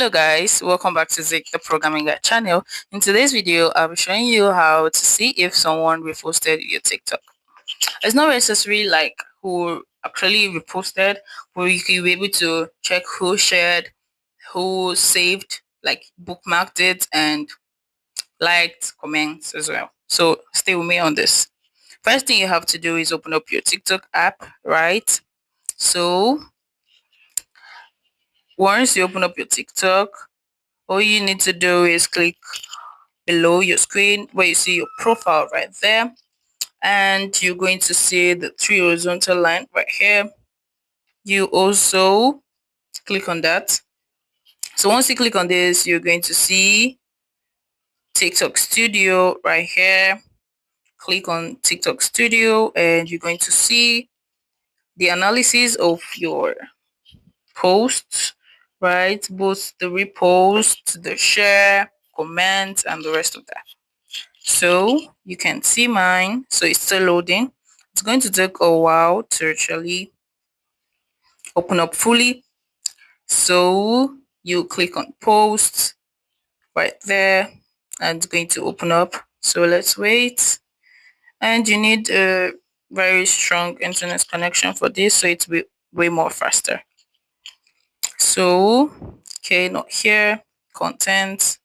Hello guys, welcome back to Zik the Programming Guide channel. In today's video, I'll be showing you how to see if someone reposted your TikTok. It's not necessary like who actually reposted, but you'll be able to check who shared, who saved, like bookmarked it and liked comments as well. So stay with me on this. First thing you have to do is open up your TikTok app, right? So once you open up your TikTok, all you need to do is click below your screen where you see your profile right there, and you're going to see the three horizontal line right here. You also click on that. So once you click on this, you're going to see TikTok Studio right here. Click on TikTok Studio and you're going to see the analysis of your posts, right? Both the repost, the share, comment, and the rest of that. So you can see mine. So it's still loading. It's going to take a while to actually open up fully. So you click on posts right there and it's going to open up. So let's wait. And you need a very strong internet connection for this, so it's way more faster. So okay, not here, content.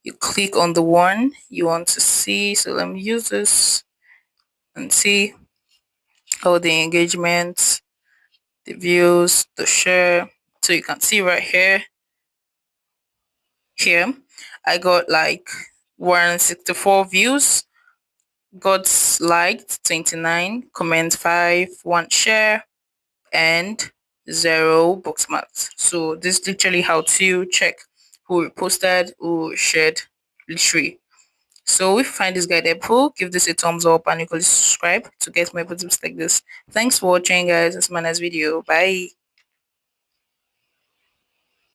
You click on the one you want to see. So let me use this and see all the engagements, the views, the share. So you can see right here I got like 164 views, got liked 29, comment 5, 1 share, and 0 bookmarks. So this is literally how to check who reposted, who shared, literally. So if you find this guide helpful, give this a thumbs up and you can subscribe to get more tips like this. Thanks for watching guys. It's my next video. Bye.